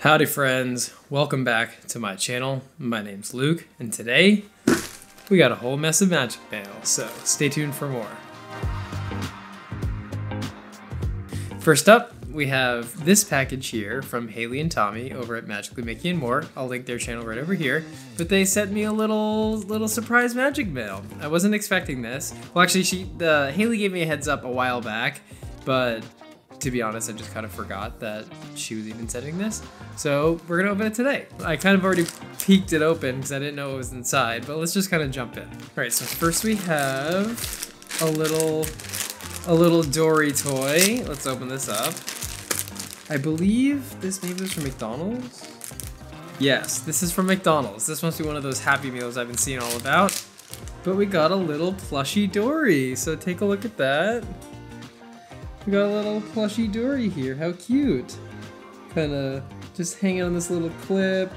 Howdy friends, welcome back to my channel. My name's Luke, and today we got a whole mess of magic mail, so stay tuned for more. First up, we have this package here from Haley and Tommy over at Magically Mickey and More. I'll link their channel right over here. But they sent me a little surprise magic mail. I wasn't expecting this. Well, actually, Haley gave me a heads up a while back, but to be honest, I just kind of forgot that she was even sending this. So we're gonna open it today. I kind of already peeked it open because I didn't know what was inside, but let's just kind of jump in. All right, so first we have a little Dory toy. Let's open this up. I believe this maybe was from McDonald's. Yes, this is from McDonald's. This must be one of those Happy Meals I've been seeing all about. But we got a little plushy Dory, so take a look at that. We got a little plushy Dory here. How cute. Kind of just hanging on this little clip.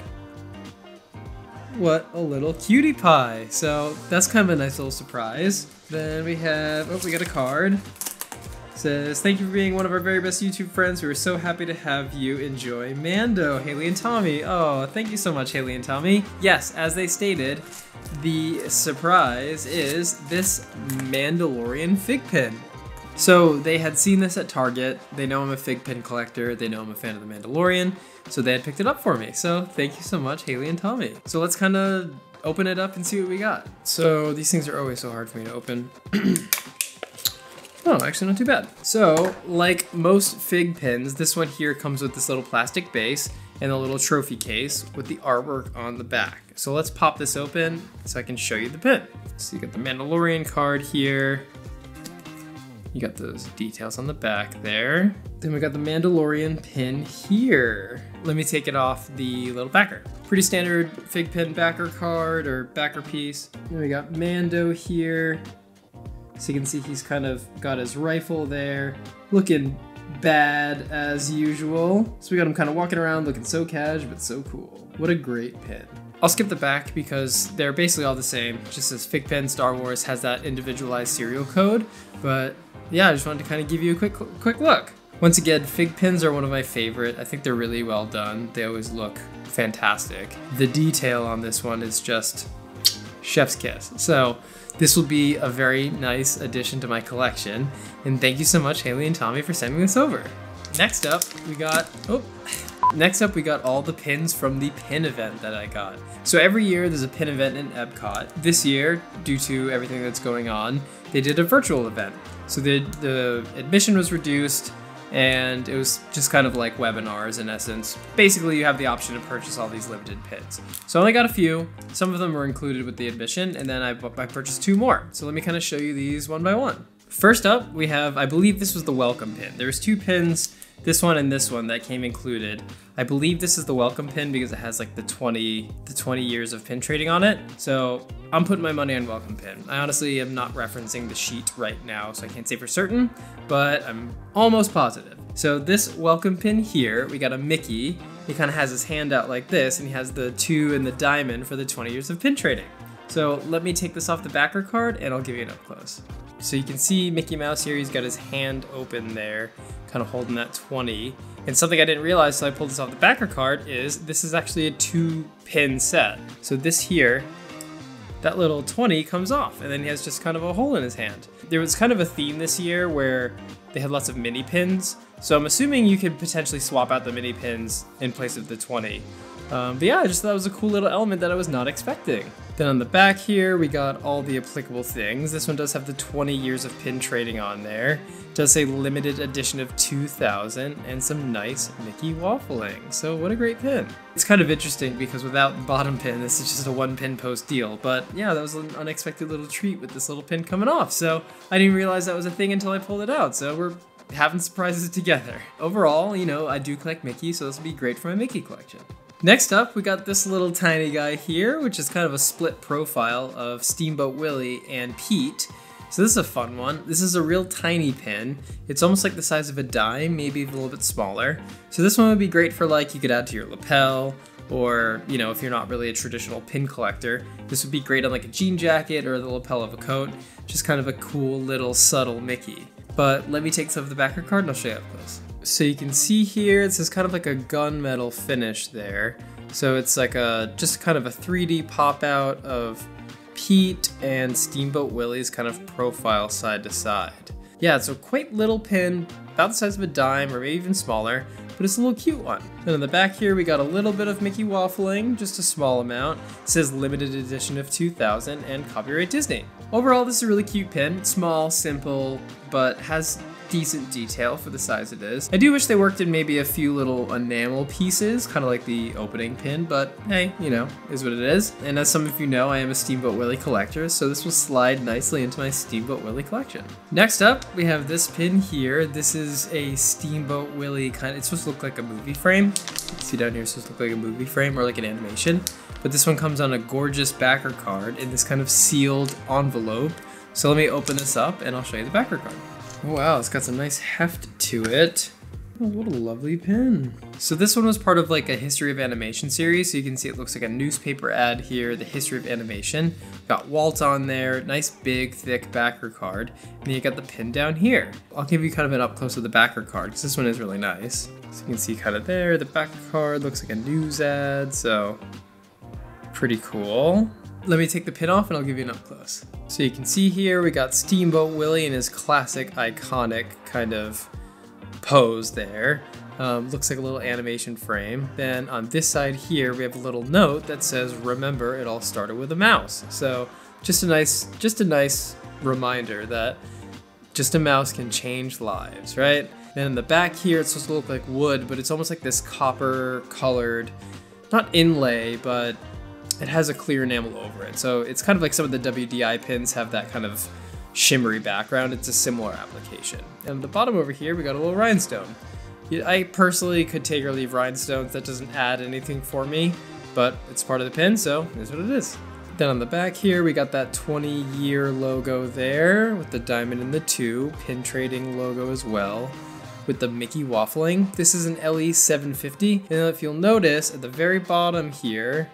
What a little cutie pie. So that's kind of a nice little surprise. Then we have, oh, we got a card. It says, thank you for being one of our very best YouTube friends. We were so happy to have you enjoy Mando, Haley and Tommy. Oh, thank you so much, Haley and Tommy. Yes, as they stated, the surprise is this Mandalorian fig pin. So they had seen this at Target. They know I'm a fig pin collector. They know I'm a fan of The Mandalorian. So they had picked it up for me. So thank you so much, Haley and Tommy. So let's kind of open it up and see what we got. So these things are always so hard for me to open. Oh, actually not too bad. So like most fig pins, this one here comes with this little plastic base and a little trophy case with the artwork on the back. So let's pop this open so I can show you the pin. So you got the Mandalorian card here. You got those details on the back there. Then we got the Mandalorian pin here. Let me take it off the little backer. Pretty standard fig pin backer card or backer piece. Then we got Mando here. So you can see he's kind of got his rifle there. Looking bad as usual. So we got him kind of walking around looking so cash, but so cool. What a great pin. I'll skip the back because they're basically all the same. Just as fig pin, Star Wars has that individualized serial code, but yeah, I just wanted to kind of give you a quick look. Once again, fig pins are one of my favorite. I think they're really well done. They always look fantastic. The detail on this one is just chef's kiss. So this will be a very nice addition to my collection. And thank you so much, Haley and Tommy, for sending this over. Next up, we got all the pins from the pin event that I got. So every year there's a pin event in Epcot. This year, due to everything that's going on, they did a virtual event. So the admission was reduced and it was just kind of like webinars in essence. Basically, you have the option to purchase all these limited pins. So I only got a few. Some of them were included with the admission, and then I purchased 2 more. So let me kind of show you these one by one. First up, we have, I believe this was the welcome pin. There's 2 pins, this one and this one, that came included. I believe this is the welcome pin because it has like the 20 years of pin trading on it. So I'm putting my money on welcome pin. I honestly am not referencing the sheet right now, so I can't say for certain, but I'm almost positive. So this welcome pin here, we got a Mickey. He kind of has his hand out like this, and he has the 2 and the diamond for the 20 years of pin trading. So let me take this off the backer card and I'll give you an up close. So you can see Mickey Mouse here, he's got his hand open there, kind of holding that 20. And something I didn't realize until I pulled this off the backer card is this is actually a 2-pin set. So this here, that little 20 comes off, and then he has just kind of a hole in his hand. There was kind of a theme this year where they had lots of mini pins. So I'm assuming you could potentially swap out the mini pins in place of the 20. But yeah, I just thought it was a cool little element that I was not expecting. Then on the back here, we got all the applicable things. This one does have the 20 years of pin trading on there. It does say limited edition of 2000 and some nice Mickey waffling. So what a great pin. It's kind of interesting because without the bottom pin, this is just a 1-pin post deal. But yeah, that was an unexpected little treat with this little pin coming off. So I didn't realize that was a thing until I pulled it out. So we're having surprises together. Overall, you know, I do collect Mickey, so this will be great for my Mickey collection. Next up, we got this little tiny guy here, which is kind of a split profile of Steamboat Willie and Pete. So this is a fun one. This is a real tiny pin. It's almost like the size of a dime, maybe a little bit smaller. So this one would be great for, like, you could add to your lapel, or, you know, if you're not really a traditional pin collector, this would be great on like a jean jacket or the lapel of a coat. Just kind of a cool little subtle Mickey. But let me take some of the backer card and I'll show you up close. So you can see here, it says kind of like a gunmetal finish there. So it's like just kind of a 3D pop out of Pete and Steamboat Willie's kind of profile side to side. Yeah, it's a quite little pin, about the size of a dime or maybe even smaller, but it's a little cute one. And on the back here, we got a little bit of Mickey waffling, just a small amount. It says limited edition of 2000 and copyright Disney. Overall, this is a really cute pin. It's small, simple, but has decent detail for the size it is. I do wish they worked in maybe a few little enamel pieces, kind of like the opening pin, but hey, you know, is what it is. And as some of you know, I am a Steamboat Willie collector, so this will slide nicely into my Steamboat Willie collection. Next up, we have this pin here. This is a Steamboat Willie it's supposed to look like a movie frame. See down here, it's supposed to look like a movie frame or like an animation. But this one comes on a gorgeous backer card in this kind of sealed envelope. So let me open this up and I'll show you the backer card. Wow, it's got some nice heft to it. Oh, what a lovely pin. So this one was part of like a history of animation series. So you can see it looks like a newspaper ad here, the history of animation. Got Walt on there, nice big thick backer card. And then you got the pin down here. I'll give you kind of an up close of the backer card because this one is really nice. So you can see kind of there, the backer card looks like a news ad. So pretty cool. Let me take the pin off and I'll give you an up close. So you can see here we got Steamboat Willie in his classic iconic kind of pose there. Looks like a little animation frame. Then on this side here we have a little note that says, remember it all started with a mouse. So just a nice reminder that just a mouse can change lives, right? Then in the back here it's supposed to look like wood, but it's almost like this copper colored, not inlay, but it has a clear enamel over it. So it's kind of like some of the WDI pins have that kind of shimmery background. It's a similar application. And at the bottom over here, we got a little rhinestone. I personally could take or leave rhinestones. That doesn't add anything for me, but it's part of the pin, so it is what it is. Then on the back here, we got that 20-year logo there with the diamond and the 2, pin trading logo as well, with the Mickey waffling. This is an LE750, and if you'll notice at the very bottom here,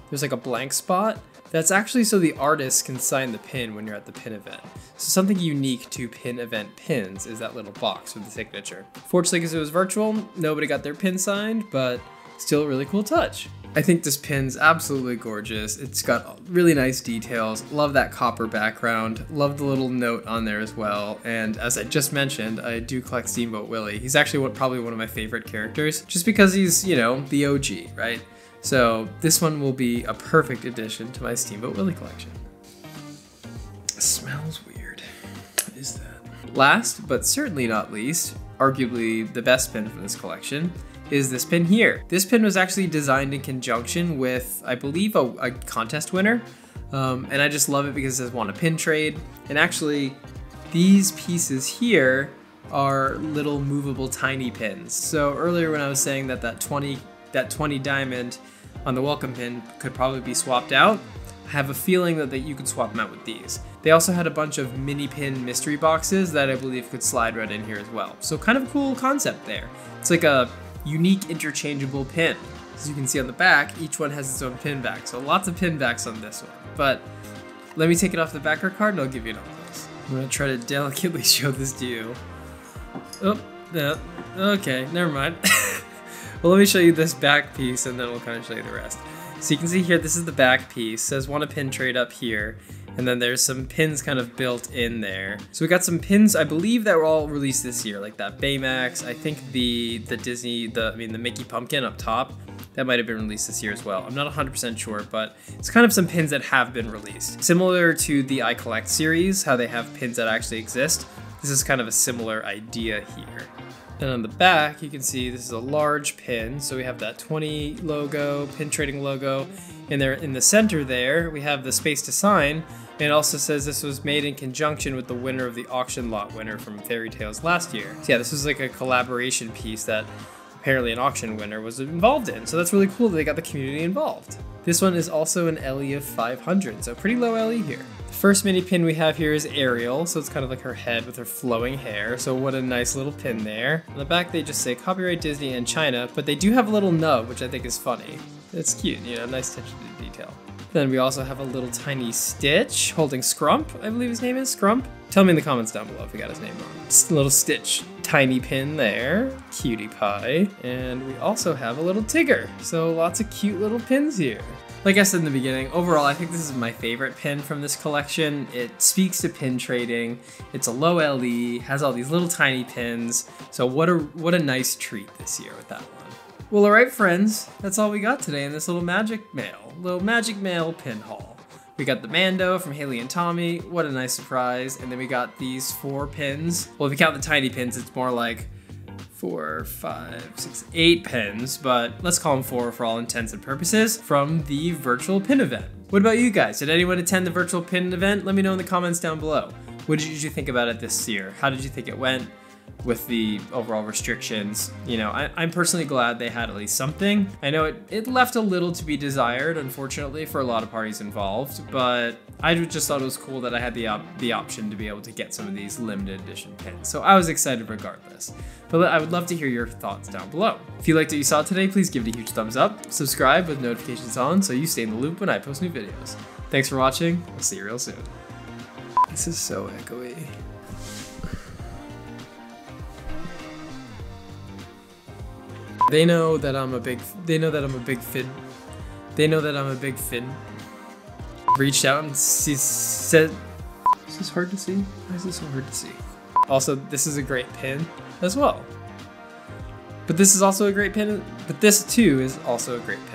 there's like a blank spot. That's actually so the artist can sign the pin when you're at the pin event. So something unique to pin event pins is that little box with the signature. Fortunately, because it was virtual, nobody got their pin signed, but still a really cool touch. I think this pin's absolutely gorgeous. It's got really nice details. Love that copper background. Love the little note on there as well. And as I just mentioned, I do collect Steamboat Willie. He's actually probably one of my favorite characters, just because he's, you know, the OG, right? So this one will be a perfect addition to my Steamboat Willie collection. It smells weird. What is that? Last, but certainly not least, arguably the best pin from this collection, is this pin here. This pin was actually designed in conjunction with, I believe, a contest winner. And I just love it because it says want a pin trade. And actually, these pieces here are little movable tiny pins. So earlier when I was saying that that 20 diamond on the welcome pin could probably be swapped out, I have a feeling that you could swap them out with these. They also had a bunch of mini pin mystery boxes that I believe could slide right in here as well. So kind of a cool concept there. It's like a unique interchangeable pin. As you can see on the back, each one has its own pin back. So lots of pin backs on this one. But let me take it off the backer card and I'll give you an up close. I'm gonna try to delicately show this to you. Oh, no, okay, never mind. Well, let me show you this back piece and then we'll kind of show you the rest. So you can see here, this is the back piece. It says want a pin trade up here. And then there's some pins kind of built in there. So we got some pins, I believe, that were all released this year, like that Baymax. I think the Mickey Pumpkin up top, that might have been released this year as well. I'm not 100% sure, but it's kind of some pins that have been released. Similar to the I Collect series, how they have pins that actually exist. This is kind of a similar idea here. And on the back, you can see this is a large pin. So we have that 20 logo, pin trading logo. And there in the center there, we have the space to sign. And it also says this was made in conjunction with the winner of the auction lot winner from Fairy Tales last year. So yeah, this was like a collaboration piece that apparently an auction winner was involved in. So that's really cool that they got the community involved. This one is also an LE of 500, so pretty low LE here. The first mini pin we have here is Ariel, so it's kind of like her head with her flowing hair, so what a nice little pin there. On the back they just say copyright Disney and China, but they do have a little nub, which I think is funny. It's cute, you know, nice attention to detail. Then we also have a little tiny Stitch holding Scrump, I believe his name is, Scrump. Tell me in the comments down below if we got his name wrong. Just a little Stitch tiny pin there, cutie pie. And we also have a little Tigger. So lots of cute little pins here. Like I said in the beginning, overall I think this is my favorite pin from this collection. It speaks to pin trading. It's a low LE, has all these little tiny pins. So what a nice treat this year with that one. Well, alright friends, that's all we got today in this little Magic Mail pin haul. We got the Mando from Haley and Tommy, what a nice surprise. And then we got these 4 pins. Well, if you count the tiny pins, it's more like 4, 5, 6, 8 pins, but let's call them 4 for all intents and purposes from the virtual pin event. What about you guys? Did anyone attend the virtual pin event? Let me know in the comments down below. What did you think about it this year? How did you think it went with the overall restrictions? You know, I'm personally glad they had at least something. I know it left a little to be desired, unfortunately, for a lot of parties involved, but I just thought it was cool that I had the option to be able to get some of these limited edition pins. So I was excited regardless. But I would love to hear your thoughts down below. If you liked what you saw today, please give it a huge thumbs up, subscribe with notifications on so you stay in the loop when I post new videos. Thanks for watching, I'll see you real soon. This is so echoey. They know that I'm a big fin. Reached out and said, "This is hard to see. Why is this so hard to see?" Also, this is a great pin as well. But this is also a great pin. But this too is also a great pin.